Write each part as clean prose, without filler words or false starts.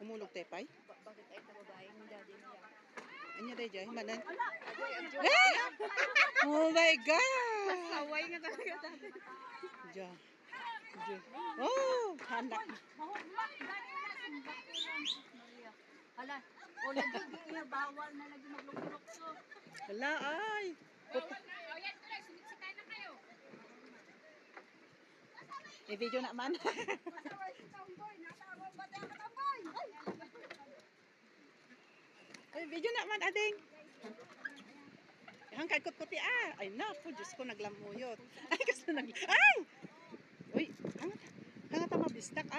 tumulog tepay. Bakit ay babae ng daddy niya? Anya day jay manan. Agoy ang joke. Oh my god. Saway nga talaga dati. Ja. Oh, anak. Hala, o lagi niya bawal na lagi maglulok so. Wala ay. Bawal na. O yan tuloy, sumiksikan na kayo. I-video na man. Ay, video na man ading. Hangkay kot-kuti Ay naku, Diyos ko naglamuyot. Ay, gusto Ay! Uy, hangat mabistak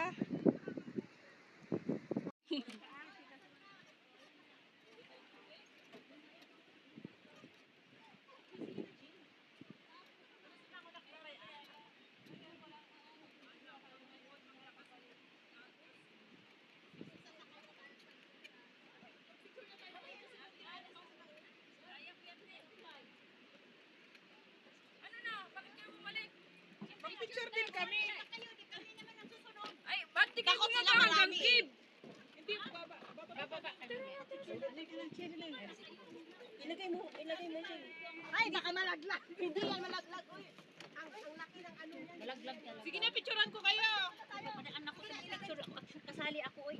Ano na? Bakit kayo bumalik? Picture din kami. Ay, ba't di kayo nga hanggang kib? Hindi, baba. Ilagay mo siya. Ay, baka malaglag. Hindi yan malaglag. Uy, ang laki ng ano yan. Malaglag talaga. Sige na, picturean ko kayo. Anak ko sa picture. Kasali ako, uy.